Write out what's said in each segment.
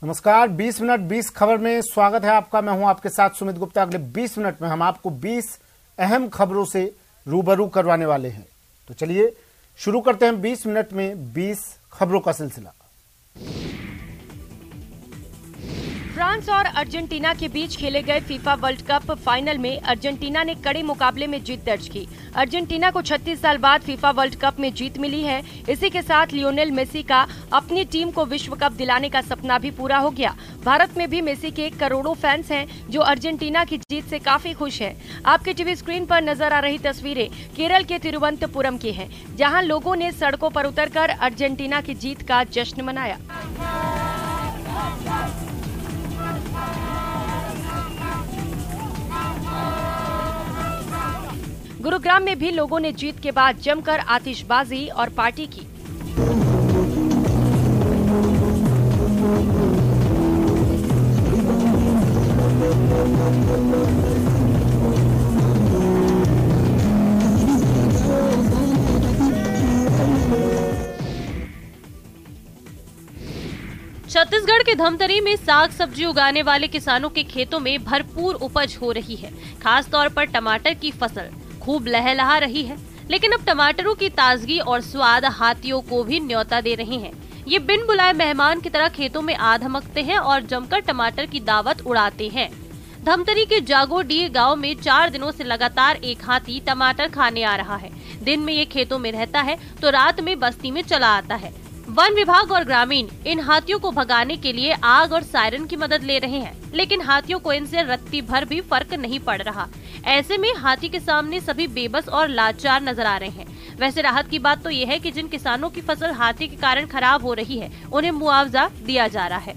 नमस्कार, 20 मिनट 20 खबर में स्वागत है आपका। मैं हूं आपके साथ सुमित गुप्ता। अगले 20 मिनट में हम आपको 20 अहम खबरों से रूबरू करवाने वाले हैं। तो चलिए शुरू करते हैं 20 मिनट में 20 खबरों का सिलसिला। फ्रांस और अर्जेंटीना के बीच खेले गए फीफा वर्ल्ड कप फाइनल में अर्जेंटीना ने कड़े मुकाबले में जीत दर्ज की। अर्जेंटीना को 36 साल बाद फीफा वर्ल्ड कप में जीत मिली है। इसी के साथ लियोनेल मेसी का अपनी टीम को विश्व कप दिलाने का सपना भी पूरा हो गया। भारत में भी मेसी के करोड़ों फैंस हैं जो अर्जेंटीना की जीत से काफी खुश हैं। आपके टीवी स्क्रीन पर नजर आ रही तस्वीरें केरल के तिरुवनंतपुरम की हैं, जहां लोगों ने सड़कों पर उतरकर अर्जेंटीना की जीत का जश्न मनाया। गुरुग्राम में भी लोगों ने जीत के बाद जमकर आतिशबाजी और पार्टी की। छत्तीसगढ़ के धमतरी में साग सब्जी उगाने वाले किसानों के खेतों में भरपूर उपज हो रही है। खास तौर पर टमाटर की फसल खूब लहलहा रही है, लेकिन अब टमाटरों की ताजगी और स्वाद हाथियों को भी न्योता दे रहे हैं। ये बिन बुलाए मेहमान की तरह खेतों में आ धमकते हैं और जमकर टमाटर की दावत उड़ाते हैं। धमतरी के जागोडीह गांव में 4 दिनों से लगातार एक हाथी टमाटर खाने आ रहा है। दिन में ये खेतों में रहता है तो रात में बस्ती में चला आता है। वन विभाग और ग्रामीण इन हाथियों को भगाने के लिए आग और सायरन की मदद ले रहे हैं, लेकिन हाथियों को इनसे रत्ती भर भी फर्क नहीं पड़ रहा। ऐसे में हाथी के सामने सभी बेबस और लाचार नजर आ रहे हैं। वैसे राहत की बात तो ये है कि जिन किसानों की फसल हाथी के कारण खराब हो रही है, उन्हें मुआवजा दिया जा रहा है।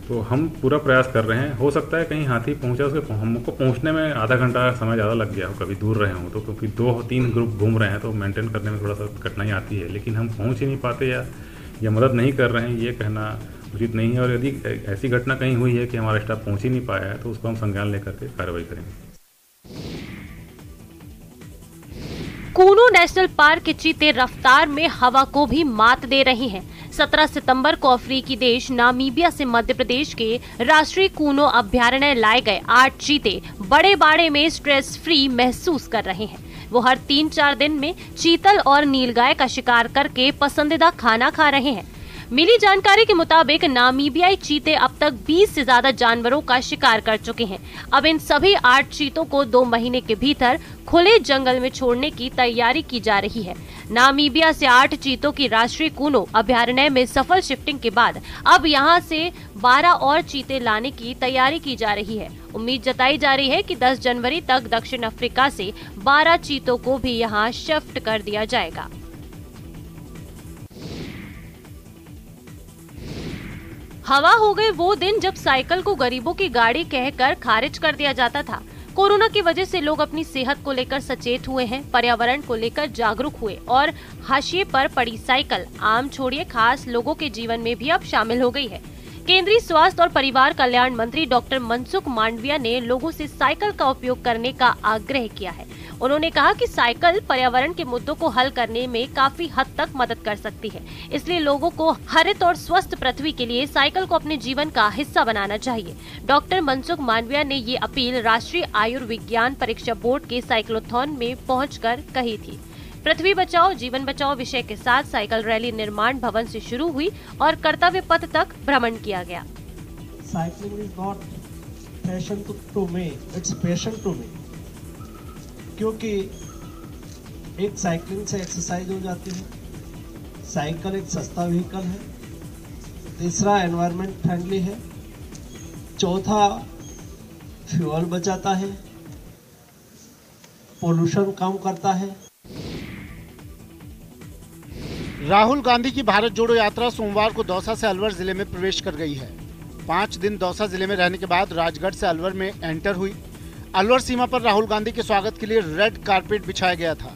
तो हम पूरा प्रयास कर रहे हैं। हो सकता है कहीं हाथी पहुंचा, उसके हमको पहुंचने में आधा घंटा समय ज़्यादा लग गया हो, कभी दूर रहे हों तो, क्योंकि 2-3 ग्रुप घूम रहे हैं तो मेंटेन करने में थोड़ा सा कठिनाई आती है। लेकिन हम पहुंच ही नहीं पाते या मदद नहीं कर रहे हैं, ये कहना उचित नहीं है। और यदि ऐसी घटना कहीं हुई है कि हमारा स्टाफ पहुंच ही नहीं पाया है तो उसको हम संज्ञान लेकर के कार्रवाई करेंगे। कूनो नेशनल पार्क के चीते रफ्तार में हवा को भी मात दे रहे हैं। 17 सितंबर को अफ्रीकी देश नामीबिया से मध्य प्रदेश के राष्ट्रीय कूनो अभ्यारण्य लाए गए 8 चीते बड़े बाड़े में स्ट्रेस फ्री महसूस कर रहे हैं। वो हर 3-4 दिन में चीतल और नीलगाय का शिकार करके पसंदीदा खाना खा रहे हैं। मिली जानकारी के मुताबिक नामीबियाई चीते अब तक 20 से ज्यादा जानवरों का शिकार कर चुके हैं। अब इन सभी 8 चीतों को 2 महीने के भीतर खुले जंगल में छोड़ने की तैयारी की जा रही है। नामीबिया से 8 चीतों की राष्ट्रीय कूनो अभ्यारण्य में सफल शिफ्टिंग के बाद अब यहां से 12 और चीते लाने की तैयारी की जा रही है। उम्मीद जताई जा रही है कि 10 जनवरी तक दक्षिण अफ्रीका से 12 चीतों को भी यहां शिफ्ट कर दिया जाएगा। हवा हो गए वो दिन जब साइकिल को गरीबों की गाड़ी कहकर खारिज कर दिया जाता था। कोरोना की वजह से लोग अपनी सेहत को लेकर सचेत हुए हैं, पर्यावरण को लेकर जागरूक हुए और हाशिए पर पड़ी साइकिल आम छोड़िए खास लोगों के जीवन में भी अब शामिल हो गई है। केंद्रीय स्वास्थ्य और परिवार कल्याण मंत्री डॉक्टर मनसुख मांडविया ने लोगों से साइकिल का उपयोग करने का आग्रह किया है। उन्होंने कहा कि साइकिल पर्यावरण के मुद्दों को हल करने में काफी हद तक मदद कर सकती है, इसलिए लोगों को हरित और स्वस्थ पृथ्वी के लिए साइकिल को अपने जीवन का हिस्सा बनाना चाहिए। डॉक्टर मनसुख मांडविया ने ये अपील राष्ट्रीय आयुर्विज्ञान परीक्षा बोर्ड के साइक्लोथॉन में पहुंचकर कही थी। पृथ्वी बचाओ जीवन बचाओ विषय के साथ साइकिल रैली निर्माण भवन से शुरू हुई और कर्तव्य पथ तक भ्रमण किया गया। Cycling is not passion to me, it's passion to me, क्योंकि एक साइकिलिंग से एक्सरसाइज हो जाती है, साइकिल एक सस्ता व्हीकल है, तीसरा एनवायरनमेंट फ्रेंडली है, चौथा फ्यूल बचाता है, पोल्यूशन कम करता है। राहुल गांधी की भारत जोड़ो यात्रा सोमवार को दौसा से अलवर जिले में प्रवेश कर गई है। 5 दिन दौसा जिले में रहने के बाद राजगढ़ से अलवर में एंटर हुई। अलवर सीमा पर राहुल गांधी के स्वागत के लिए रेड कारपेट बिछाया गया था।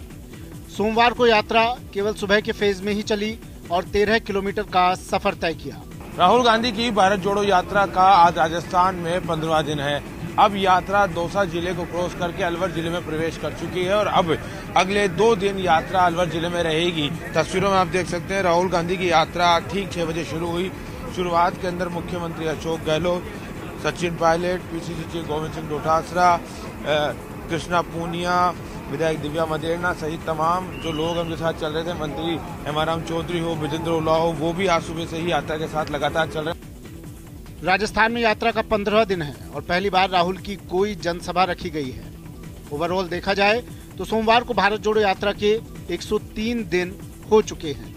सोमवार को यात्रा केवल सुबह के फेज में ही चली और 13 किलोमीटर का सफर तय किया। राहुल गांधी की भारत जोड़ो यात्रा का आज राजस्थान में 15वां दिन है। अब यात्रा दौसा जिले को क्रॉस करके अलवर जिले में प्रवेश कर चुकी है और अब अगले 2 दिन यात्रा अलवर जिले में रहेगी। तस्वीरों में आप देख सकते हैं राहुल गांधी की यात्रा ठीक 6 बजे शुरू हुई। शुरुआत के अंदर मुख्यमंत्री अशोक गहलोत, सचिन पायलट, पीसीसी चीफ गोविंद सिंह डोटासरा, कृष्णा पूनिया, विधायक दिव्या मदेरना सहित तमाम जो लोग उनके साथ चल रहे थे, मंत्री हेमाराम चौधरी हो, विजेंद्र ओला हो, वो भी आज सुबह से ही यात्रा के साथ लगातार चल रहे हैं। राजस्थान में यात्रा का 15 दिन है और पहली बार राहुल की कोई जनसभा रखी गई है। ओवरऑल देखा जाए तो सोमवार को भारत जोड़ो यात्रा के 103 दिन हो चुके हैं।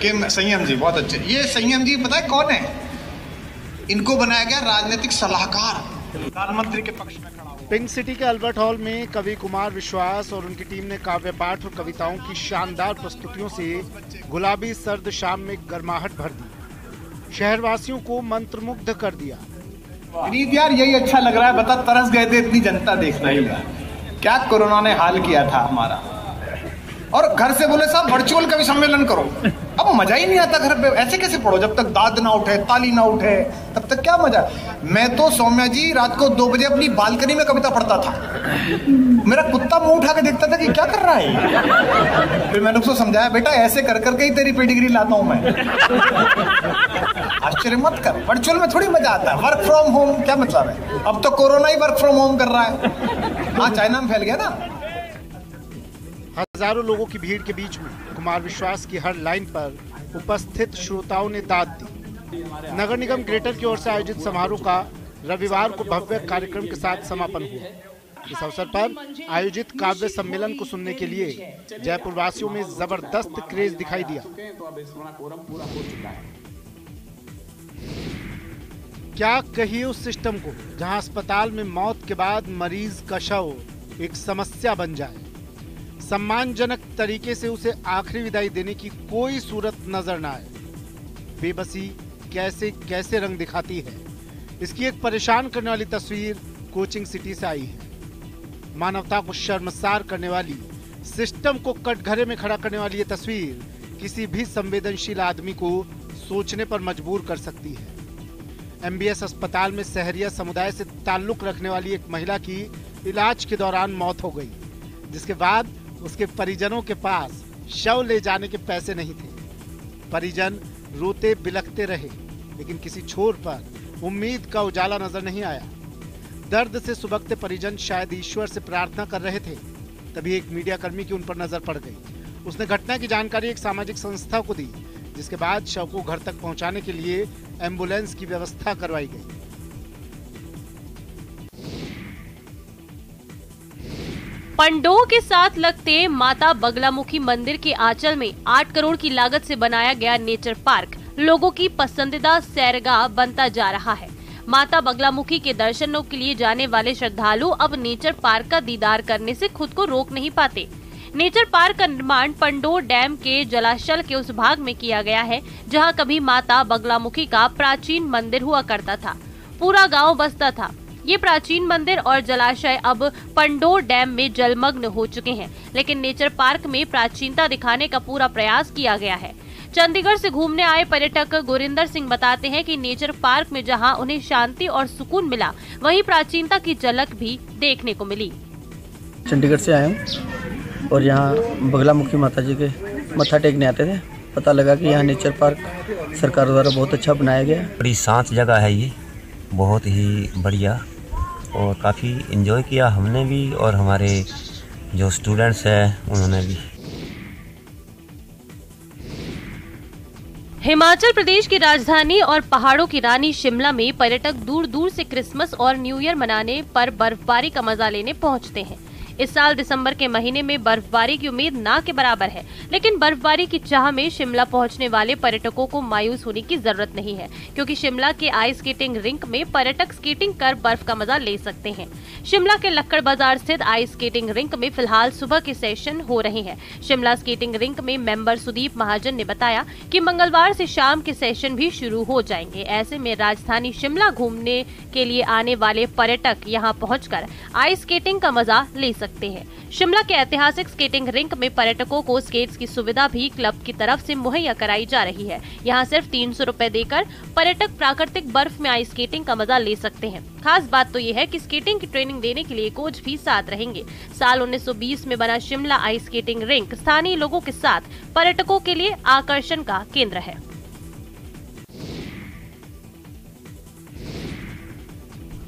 संयम जी बहुत अच्छे। ये संयम जी पता है कौन है? इनको बनाया गया राजनीतिक सलाहकार, प्रधानमंत्री के पक्ष में खड़ा हो। पिंक सिटी के अल्बर्ट हॉल में कवि कुमार विश्वास और उनकी टीम ने काव्य पाठ और कविताओं की शानदार प्रस्तुतियों से गुलाबी सर्द शाम में गर्माहट भर दी, शहरवासियों को मंत्रमुग्ध कर दिया। विनीत यार यही अच्छा लग रहा है, बता तरस गए थे इतनी जनता देख रही है, क्या कोरोना ने हाल किया था हमारा। और घर से बोले साहब वर्चुअल का भी सम्मेलन करो, अब मजा ही नहीं आता घर पे। ऐसे कैसे पढ़ो जब तक दाद ना उठे, ताली ना उठे, तब तक क्या मजा। मैं तो सौम्या जी रात को 2 बजे अपनी बालकनी में कविता पढ़ता था, मेरा कुत्ता मुंह उठा के देखता था कि क्या कर रहा है। फिर मैंने उसको समझाया बेटा ऐसे कर करके ही तेरी पेडिग्री लाता हूं मैं। आश्चर्य मत कर, वर्चुअल में थोड़ी मजा आता है। वर्क फ्रॉम होम क्या मतलब है? अब तो corona he work from home कर रहा है। हाँ चाइना में फैल गया ना। हजारों लोगों की भीड़ के बीच में कुमार विश्वास की हर लाइन पर उपस्थित श्रोताओं ने दाद दी। नगर निगम ग्रेटर की ओर से आयोजित समारोह का रविवार को भव्य कार्यक्रम के साथ समापन हुआ। इस अवसर पर आयोजित काव्य सम्मेलन को सुनने के लिए जयपुर वासियों में जबरदस्त क्रेज दिखाई दिया। क्या कहिए उस सिस्टम को जहां अस्पताल में मौत के बाद मरीज का शव एक समस्या बन जाए, सम्मानजनक तरीके से उसे आखिरी विदाई देने की कोई सूरत नजर न आए। बेबसी कैसे कैसे रंग दिखाती है, इसकी एक परेशान करने वाली तस्वीर कोचिंग सिटी से आई है। मानवता को शर्मसार करने वाली, सिस्टम को कटघरे में खड़ा करने वाली ये तस्वीर किसी भी संवेदनशील आदमी को सोचने पर मजबूर कर सकती है। एमबीएस अस्पताल में सहरिया समुदाय से ताल्लुक रखने वाली एक महिला की इलाज के दौरान मौत हो गई, जिसके बाद उसके परिजनों के पास शव ले जाने के पैसे नहीं थे। परिजन रोते बिलखते रहे, लेकिन किसी छोर पर उम्मीद का उजाला नजर नहीं आया। दर्द से सुबकते परिजन शायद ईश्वर से प्रार्थना कर रहे थे, तभी एक मीडिया कर्मी की उन पर नजर पड़ गई। उसने घटना की जानकारी एक सामाजिक संस्था को दी, जिसके बाद शव को घर तक पहुंचाने के लिए एम्बुलेंस की व्यवस्था करवाई गई। पंडोह के साथ लगते माता बगलामुखी मंदिर के आंचल में 8 करोड़ की लागत से बनाया गया नेचर पार्क लोगों की पसंदीदा सैरगाह बनता जा रहा है। माता बगलामुखी के दर्शनों के लिए जाने वाले श्रद्धालु अब नेचर पार्क का दीदार करने से खुद को रोक नहीं पाते। नेचर पार्क का निर्माण पंडोह डैम के जलाशय के उस भाग में किया गया है जहां कभी माता बगलामुखी का प्राचीन मंदिर हुआ करता था। पूरा गांव बसता था। ये प्राचीन मंदिर और जलाशय अब पंडोह डैम में जलमग्न हो चुके हैं, लेकिन नेचर पार्क में प्राचीनता दिखाने का पूरा प्रयास किया गया है। चंडीगढ़ से घूमने आए पर्यटक गुरिंदर सिंह बताते हैं कि नेचर पार्क में जहां उन्हें शांति और सुकून मिला, वहीं प्राचीनता की झलक भी देखने को मिली। चंडीगढ़ से आए हूँ और यहाँ बगलामुखी माता जी के मत्था टेकने आते थे। पता लगा कि यहाँ नेचर पार्क सरकार द्वारा बहुत अच्छा बनाया गया है। बड़ी शांत जगह है ये, बहुत ही बढ़िया, और काफ़ी एंजॉय किया हमने भी और हमारे जो स्टूडेंट्स हैं उन्होंने भी। हिमाचल प्रदेश की राजधानी और पहाड़ों की रानी शिमला में पर्यटक दूर दूर से क्रिसमस और न्यू ईयर मनाने पर बर्फबारी का मजा लेने पहुंचते हैं। इस साल दिसंबर के महीने में बर्फबारी की उम्मीद ना के बराबर है, लेकिन बर्फबारी की चाह में शिमला पहुंचने वाले पर्यटकों को मायूस होने की जरूरत नहीं है, क्योंकि शिमला के आइस स्केटिंग रिंक में पर्यटक स्केटिंग कर बर्फ का मजा ले सकते हैं। शिमला के लक्कड़ बाजार स्थित आइस स्केटिंग रिंक में फिलहाल सुबह के सेशन हो रहे हैं। शिमला स्केटिंग रिंक में मेंबर सुदीप महाजन ने बताया कि मंगलवार से शाम के सेशन भी शुरू हो जाएंगे। ऐसे में राजधानी शिमला घूमने के लिए आने वाले पर्यटक यहां पहुंचकर आइस स्केटिंग का मजा ले सकते सकते हैं। शिमला के ऐतिहासिक स्केटिंग रिंक में पर्यटकों को स्केट्स की सुविधा भी क्लब की तरफ से मुहैया कराई जा रही है। यहाँ सिर्फ 300 रुपए देकर पर्यटक प्राकृतिक बर्फ में आइस स्केटिंग का मजा ले सकते हैं। खास बात तो ये है कि स्केटिंग की ट्रेनिंग देने के लिए कोच भी साथ रहेंगे। साल 1920 में बना शिमला आइस स्केटिंग रिंक स्थानीय लोगों के साथ पर्यटकों के लिए आकर्षण का केंद्र है।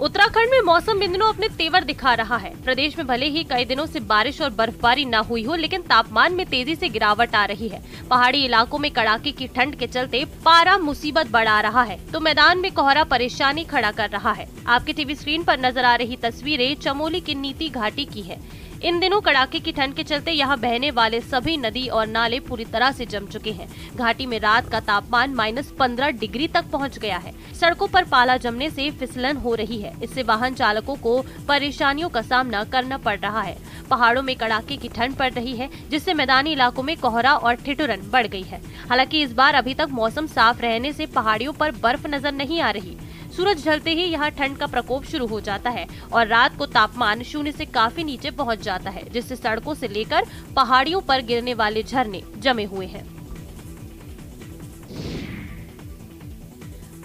उत्तराखंड में मौसम इन दिनों अपने तेवर दिखा रहा है। प्रदेश में भले ही कई दिनों से बारिश और बर्फबारी न हुई हो, लेकिन तापमान में तेजी से गिरावट आ रही है। पहाड़ी इलाकों में कड़ाके की ठंड के चलते पारा मुसीबत बढ़ा रहा है, तो मैदान में कोहरा परेशानी खड़ा कर रहा है। आपके टीवी स्क्रीन पर नजर आ रही तस्वीरें चमोली की नीति घाटी की है। इन दिनों कड़ाके की ठंड के चलते यहाँ बहने वाले सभी नदी और नाले पूरी तरह से जम चुके हैं। घाटी में रात का तापमान -15 डिग्री तक पहुँच गया है। सड़कों पर पाला जमने से फिसलन हो रही है। इससे वाहन चालकों को परेशानियों का सामना करना पड़ रहा है। पहाड़ों में कड़ाके की ठंड पड़ रही है, जिससे मैदानी इलाकों में कोहरा और ठिठुरन बढ़ गई है। हालांकि इस बार अभी तक मौसम साफ रहने से पहाड़ियों पर बर्फ नजर नहीं आ रही। सूरज ढलते ही यहाँ ठंड का प्रकोप शुरू हो जाता है और रात को तापमान 0 से काफी नीचे पहुँच जाता है, जिससे सड़कों से लेकर पहाड़ियों पर गिरने वाले झरने जमे हुए हैं।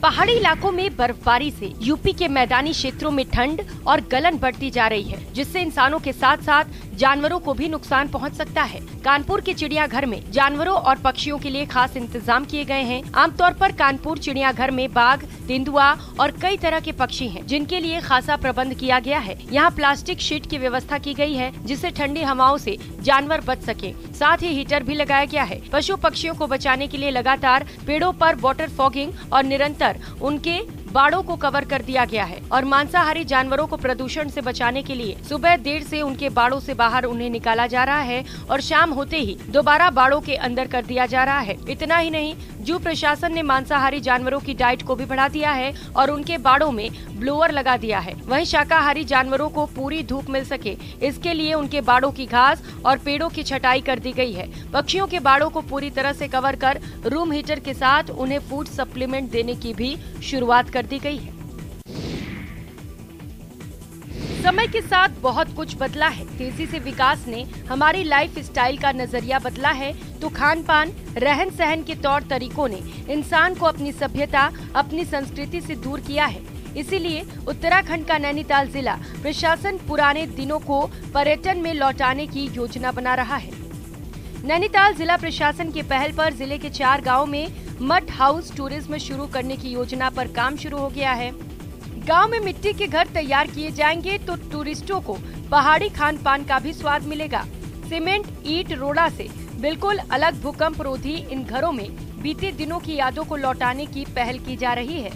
पहाड़ी इलाकों में बर्फबारी से यूपी के मैदानी क्षेत्रों में ठंड और गलन बढ़ती जा रही है, जिससे इंसानों के साथ साथ जानवरों को भी नुकसान पहुंच सकता है। कानपुर के चिड़ियाघर में जानवरों और पक्षियों के लिए खास इंतजाम किए गए हैं। आमतौर पर कानपुर चिड़ियाघर में बाघ, तेंदुआ और कई तरह के पक्षी हैं, जिनके लिए खासा प्रबंध किया गया है। यहाँ प्लास्टिक शीट की व्यवस्था की गई है, जिससे ठंडी हवाओं से जानवर बच सके। साथ ही हीटर भी लगाया गया है। पशु पक्षियों को बचाने के लिए लगातार पेड़ों पर वाटर फॉगिंग और निरंतर उनके बाड़ों को कवर कर दिया गया है। और मांसाहारी जानवरों को प्रदूषण से बचाने के लिए सुबह देर से उनके बाड़ों से बाहर उन्हें निकाला जा रहा है और शाम होते ही दोबारा बाड़ों के अंदर कर दिया जा रहा है। इतना ही नहीं, जू प्रशासन ने मांसाहारी जानवरों की डाइट को भी बढ़ा दिया है और उनके बाड़ों में ब्लोअर लगा दिया है। वहीं शाकाहारी जानवरों को पूरी धूप मिल सके, इसके लिए उनके बाड़ों की घास और पेड़ों की छटाई कर दी गई है। पक्षियों के बाड़ों को पूरी तरह से कवर कर रूम हीटर के साथ उन्हें फूड सप्लीमेंट देने की भी शुरुआत कर दी गई है। समय के साथ बहुत कुछ बदला है। तेजी से विकास ने हमारी लाइफ स्टाइल का नजरिया बदला है, तो खान पान, रहन सहन के तौर तरीकों ने इंसान को अपनी सभ्यता, अपनी संस्कृति से दूर किया है। इसीलिए उत्तराखंड का नैनीताल जिला प्रशासन पुराने दिनों को पर्यटन में लौटाने की योजना बना रहा है। नैनीताल जिला प्रशासन की पहल पर जिले के 4 गाँव में मड हाउस टूरिज्म शुरू करने की योजना पर काम शुरू हो गया है। गांव में मिट्टी के घर तैयार किए जाएंगे तो टूरिस्टों को पहाड़ी खान पान का भी स्वाद मिलेगा। सीमेंट, ईंट, रोड़ा से बिल्कुल अलग भूकंप रोधी इन घरों में बीते दिनों की यादों को लौटाने की पहल की जा रही है।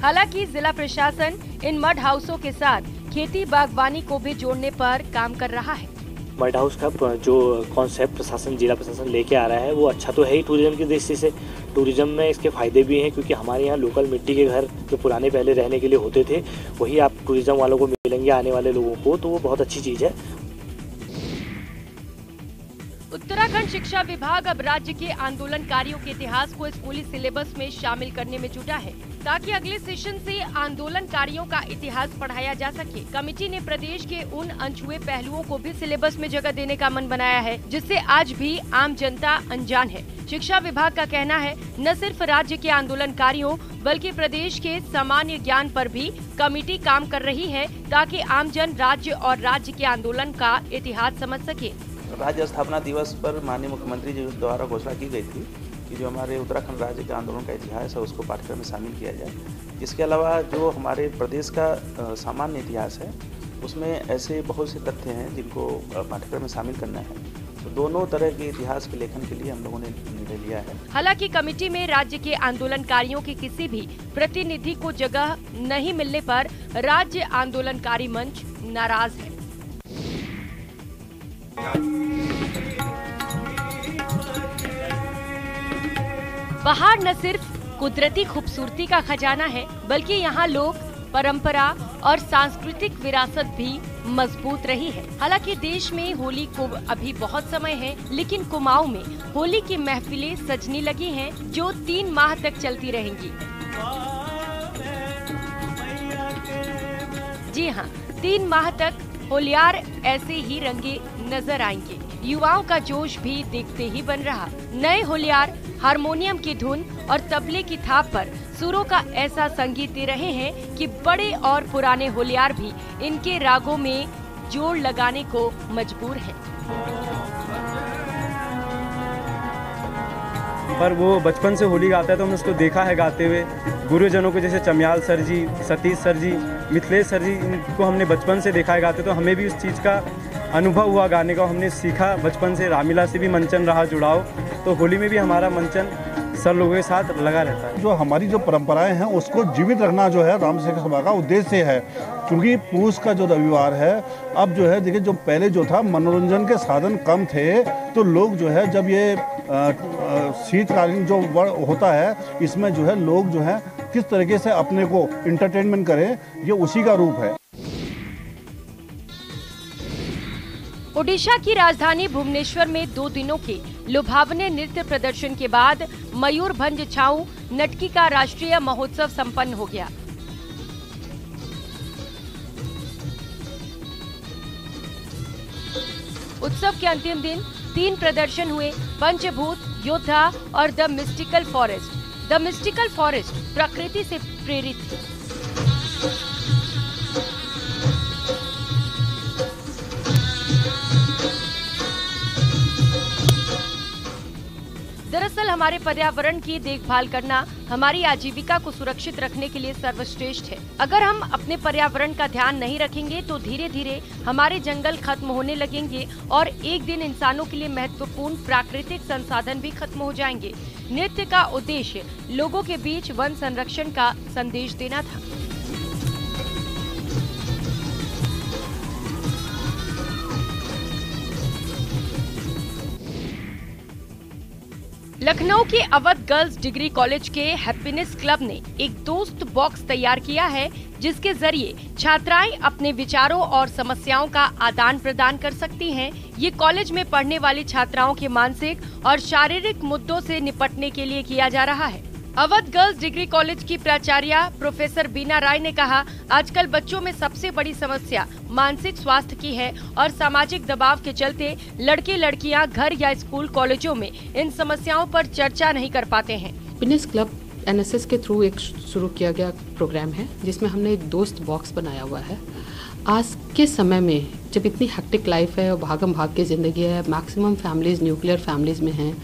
हालांकि जिला प्रशासन इन मड हाउसों के साथ खेती बागवानी को भी जोड़ने पर काम कर रहा है। मड हाउस का जो कॉन्सेप्ट प्रशासन, जिला प्रशासन लेके आ रहा है, वो अच्छा तो है ही टूरिज्म की दृष्टि से। टूरिज्म में इसके फायदे भी हैं, क्योंकि हमारे यहाँ लोकल मिट्टी के घर जो पुराने पहले रहने के लिए होते थे, वही आप टूरिज्म वालों को मिलेंगे, आने वाले लोगों को, तो वो बहुत अच्छी चीज़ है। उत्तराखंड शिक्षा विभाग अब राज्य के आंदोलनकारियों के इतिहास को स्कूली सिलेबस में शामिल करने में जुटा है, ताकि अगले सेशन से आंदोलनकारियों का इतिहास पढ़ाया जा सके। कमेटी ने प्रदेश के उन अनछुए पहलुओं को भी सिलेबस में जगह देने का मन बनाया है, जिससे आज भी आम जनता अनजान है। शिक्षा विभाग का कहना है, न सिर्फ राज्य के आंदोलनकारियों बल्कि प्रदेश के सामान्य ज्ञान पर भी कमेटी काम कर रही है, ताकि आमजन राज्य और राज्य के आंदोलन का इतिहास समझ सके। राज्य स्थापना दिवस पर माननीय मुख्यमंत्री जी द्वारा घोषणा की गई थी कि जो हमारे उत्तराखंड राज्य के आंदोलन का इतिहास है उसको पाठ्यक्रम में शामिल किया जाए। इसके अलावा जो हमारे प्रदेश का सामान्य इतिहास है, उसमें ऐसे बहुत से तथ्य हैं जिनको पाठ्यक्रम में शामिल करना है। तो दोनों तरह के इतिहास के लेखन के लिए हम लोगों ने निर्णय लिया है। हालांकि कमेटी में राज्य के आंदोलनकारियों के किसी भी प्रतिनिधि को जगह नहीं मिलने पर राज्य आंदोलनकारी मंच नाराज है। पहाड़ न सिर्फ कुदरती खूबसूरती का खजाना है, बल्कि यहाँ लोग, परंपरा और सांस्कृतिक विरासत भी मजबूत रही है। हालांकि देश में होली को अभी बहुत समय है, लेकिन कुमाऊं में होली की महफिलें सजने लगी हैं, जो 3 माह तक चलती रहेंगी। जी हाँ, 3 माह तक होलियार ऐसे ही रंगे नजर आएंगे। युवाओं का जोश भी देखते ही बन रहा। नए होलियार हारमोनियम की धुन और तबले की थाप पर सुरों का ऐसा संगीत दे रहे हैं कि बड़े और पुराने होलियार भी इनके रागों में जोड़ लगाने को मजबूर है। पर वो बचपन से होली गाता है तो हमने उसको देखा है गाते हुए। गुरुजनों को जैसे चमियाल सर जी, सतीश सर जी, मिथिलेश सर जी, इनको हमने बचपन से देखा है गाते, तो हमें भी उस चीज़ का अनुभव हुआ गाने का। हमने सीखा बचपन से। रामीला से भी मंचन रहा जुड़ाव, तो होली में भी हमारा मंचन सर लोगों के साथ लगा रहता है। जो हमारी जो परंपराएं हैं उसको जीवित रखना जो है राम सेवक सभा का उद्देश्य है। क्योंकि पूस का जो रविवार है, अब जो है देखिए, जो पहले जो था मनोरंजन के साधन कम थे, तो लोग जो है जब ये शीतकालीन जो होता है, इसमें जो है लोग जो है किस तरीके से अपने को इंटरटेनमेंट करें, ये उसी का रूप है। ओडिशा की राजधानी भुवनेश्वर में 2 दिनों के लुभावने नृत्य प्रदर्शन के बाद मयूरभंज छाऊ नटकी का राष्ट्रीय महोत्सव संपन्न हो गया। उत्सव के अंतिम दिन 3 प्रदर्शन हुए। पंचभूत, योद्धा और the mystical forest. The mystical forest प्रकृति से प्रेरित थी। दरअसल हमारे पर्यावरण की देखभाल करना हमारी आजीविका को सुरक्षित रखने के लिए सर्वश्रेष्ठ है। अगर हम अपने पर्यावरण का ध्यान नहीं रखेंगे तो धीरे धीरे हमारे जंगल खत्म होने लगेंगे और एक दिन इंसानों के लिए महत्वपूर्ण प्राकृतिक संसाधन भी खत्म हो जाएंगे। नृत्य का उद्देश्य लोगों के बीच वन संरक्षण का संदेश देना था। लखनऊ के अवध गर्ल्स डिग्री कॉलेज के हैप्पीनेस क्लब ने एक दोस्त बॉक्स तैयार किया है, जिसके जरिए छात्राएं अपने विचारों और समस्याओं का आदान प्रदान कर सकती हैं। ये कॉलेज में पढ़ने वाली छात्राओं के मानसिक और शारीरिक मुद्दों से निपटने के लिए किया जा रहा है। अवध गर्ल्स डिग्री कॉलेज की प्राचार्य प्रोफेसर बीना राय ने कहा, आजकल बच्चों में सबसे बड़ी समस्या मानसिक स्वास्थ्य की है और सामाजिक दबाव के चलते लड़के लड़कियां घर या स्कूल कॉलेजों में इन समस्याओं पर चर्चा नहीं कर पाते हैं। हैप्पीनेस क्लब एनएसएस के थ्रू एक शुरू किया गया प्रोग्राम है, जिसमें हमने एक दोस्त बॉक्स बनाया हुआ है। आज के समय में जब इतनी हेक्टिक लाइफ है और भागम भाग की जिंदगी है, मैक्सिमम फैमिलीज न्यूक्लियर फैमिलीज में हैं,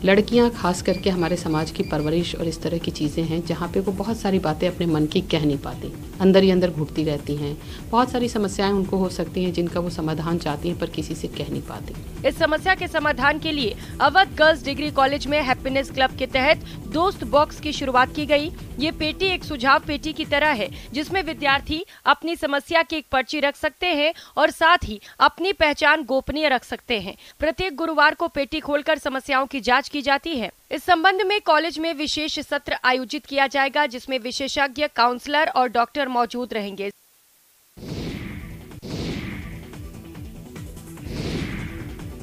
लड़कियां खास करके हमारे समाज की परवरिश और इस तरह की चीज़ें हैं जहाँ पे वो बहुत सारी बातें अपने मन की कह नहीं पाती, अंदर ही अंदर घुटती रहती हैं। बहुत सारी समस्याएं उनको हो सकती हैं जिनका वो समाधान चाहती हैं पर किसी से कह नहीं पाती। इस समस्या के समाधान के लिए अवध गर्ल्स डिग्री कॉलेज में हैप्पीनेस क्लब के तहत दोस्त बॉक्स की शुरुआत की गई। ये पेटी एक सुझाव पेटी की तरह है, जिसमें विद्यार्थी अपनी समस्या की एक पर्ची रख सकते हैं और साथ ही अपनी पहचान गोपनीय रख सकते हैं। प्रत्येक गुरुवार को पेटी खोलकर समस्याओं की जांच की जाती है। इस संबंध में कॉलेज में विशेष सत्र आयोजित किया जाएगा, जिसमें विशेषज्ञ काउंसलर और डॉक्टर मौजूद रहेंगे।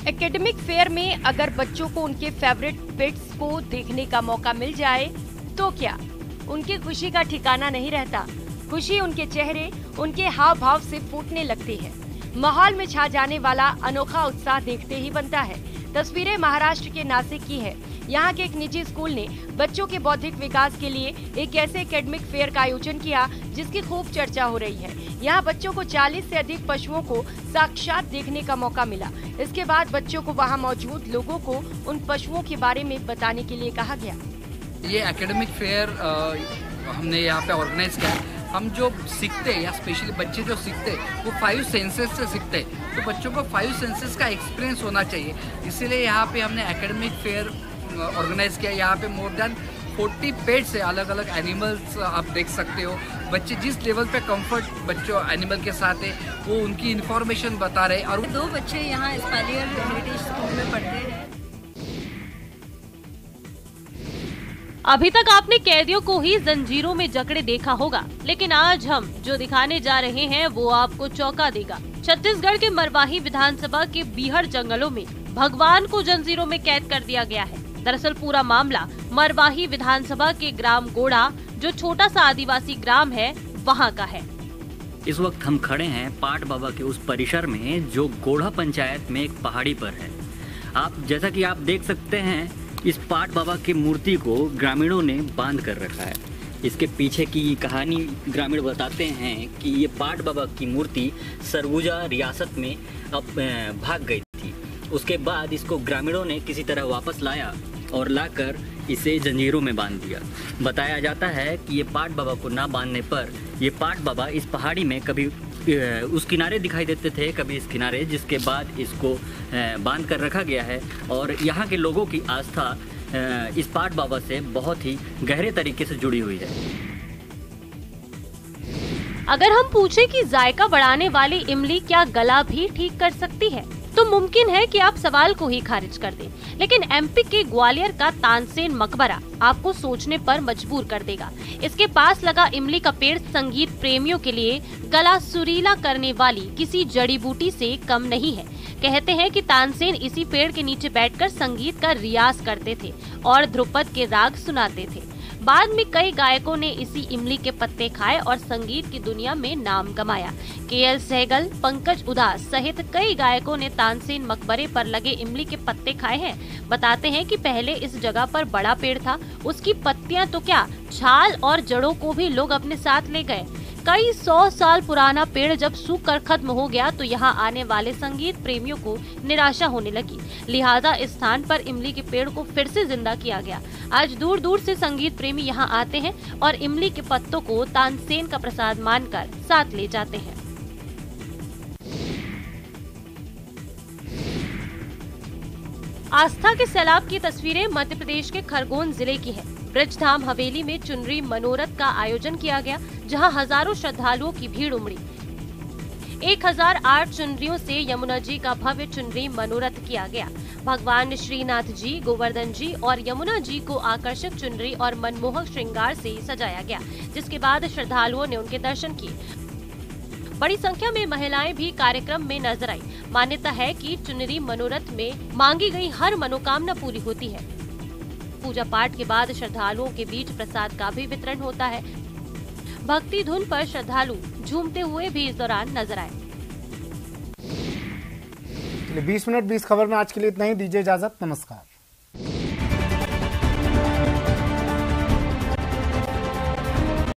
एकेडमिक फेयर में अगर बच्चों को उनके फेवरेट पेट्स को देखने का मौका मिल जाए तो क्या उनकी खुशी का ठिकाना नहीं रहता। खुशी उनके चेहरे, उनके हाव भाव से फूटने लगती है। माहौल में छा जाने वाला अनोखा उत्साह देखते ही बनता है। तस्वीरें महाराष्ट्र के नासिक की है। यहाँ के एक निजी स्कूल ने बच्चों के बौद्धिक विकास के लिए एक ऐसे एकेडमिक फेयर का आयोजन किया जिसकी खूब चर्चा हो रही है। यहाँ बच्चों को 40 से अधिक पशुओं को साक्षात देखने का मौका मिला। इसके बाद बच्चों को वहाँ मौजूद लोगों को उन पशुओं के बारे में बताने के लिए कहा गया। ये एकेडमिक फेयर हमने यहाँ पे ऑर्गेनाइज किया। हम जो सीखते हैं या स्पेशली बच्चे जो सीखते हैं वो 5 सेंसेस से सीखते हैं, तो बच्चों को 5 सेंसेस का एक्सपीरियंस होना चाहिए। इसीलिए यहाँ पे हमने एकेडमिक फेयर ऑर्गेनाइज किया। यहाँ पे मोर देन 40 पेट्स है, अलग अलग एनिमल्स आप देख सकते हो। बच्चे जिस लेवल पे कंफर्ट बच्चों एनिमल के साथ है वो उनकी इन्फॉर्मेशन बता रहे। और 2 बच्चे यहाँ स्पालियर हेरिटेज स्कूल में पढ़ते हैं। अभी तक आपने कैदियों को ही जंजीरों में जकड़े देखा होगा, लेकिन आज हम जो दिखाने जा रहे हैं वो आपको चौंका देगा। छत्तीसगढ़ के मरवाही विधानसभा के बीहड़ जंगलों में भगवान को जंजीरों में कैद कर दिया गया है। दरअसल पूरा मामला मरवाही विधानसभा के ग्राम गोड़ा, जो छोटा सा आदिवासी ग्राम है, वहाँ का है। इस वक्त हम खड़े हैं पाट बाबा के उस परिसर में जो गोढ़ा पंचायत में एक पहाड़ी पर है। आप जैसा कि आप देख सकते हैं, इस पाट बाबा की मूर्ति को ग्रामीणों ने बांध कर रखा है। इसके पीछे की कहानी ग्रामीण बताते हैं कि ये पाट बाबा की मूर्ति सरगुजा रियासत में अब भाग गई थी। उसके बाद इसको ग्रामीणों ने किसी तरह वापस लाया और लाकर इसे जंजीरों में बांध दिया। बताया जाता है कि ये पाट बाबा को ना बांधने पर ये पाट बाबा इस पहाड़ी में कभी उस किनारे दिखाई देते थे, कभी इस किनारे, जिसके बाद इसको बांध कर रखा गया है। और यहाँ के लोगों की आस्था इस पाट बाबा से बहुत ही गहरे तरीके से जुड़ी हुई है। अगर हम पूछें कि जायका बढ़ाने वाली इमली क्या गला भी ठीक कर सकती है, तो मुमकिन है कि आप सवाल को ही खारिज कर दें। लेकिन एमपी के ग्वालियर का तानसेन मकबरा आपको सोचने पर मजबूर कर देगा। इसके पास लगा इमली का पेड़ संगीत प्रेमियों के लिए गला सुरीला करने वाली किसी जड़ी बूटी से कम नहीं है। कहते हैं कि तानसेन इसी पेड़ के नीचे बैठकर संगीत का रियाज करते थे और ध्रुपद के राग सुनाते थे। बाद में कई गायकों ने इसी इमली के पत्ते खाए और संगीत की दुनिया में नाम कमाया। केएल सहगल, पंकज उदास सहित कई गायकों ने तानसेन मकबरे पर लगे इमली के पत्ते खाए हैं। बताते हैं कि पहले इस जगह पर बड़ा पेड़ था, उसकी पत्तियां तो क्या, छाल और जड़ों को भी लोग अपने साथ ले गए। कई 100 साल पुराना पेड़ जब सूख कर खत्म हो गया तो यहाँ आने वाले संगीत प्रेमियों को निराशा होने लगी। लिहाजा इस स्थान पर इमली के पेड़ को फिर से जिंदा किया गया। आज दूर दूर से संगीत प्रेमी यहाँ आते हैं और इमली के पत्तों को तानसेन का प्रसाद मानकर साथ ले जाते हैं। आस्था के सैलाब की तस्वीरें मध्य प्रदेश के खरगोन जिले की है। ब्रजधाम हवेली में चुनरी मनोरथ का आयोजन किया गया, जहां हजारों श्रद्धालुओं की भीड़ उमड़ी। 1008 चुनरियों से यमुना जी का भव्य चुनरी मनोरथ किया गया। भगवान श्रीनाथ जी, गोवर्धन जी और यमुना जी को आकर्षक चुनरी और मनमोहक श्रृंगार से सजाया गया, जिसके बाद श्रद्धालुओं ने उनके दर्शन किए। बड़ी संख्या में महिलाएं भी कार्यक्रम में नजर आई। मान्यता है कि चुनरी मनोरथ में मांगी गई हर मनोकामना पूरी होती है। पूजा पाठ के बाद श्रद्धालुओं के बीच प्रसाद का भी वितरण होता है। भक्ति धुन पर श्रद्धालु झूमते हुए भी इस दौरान नजर आए। 20 मिनट 20 खबर में आज के लिए इतना ही। दीजिए इजाजत, नमस्कार।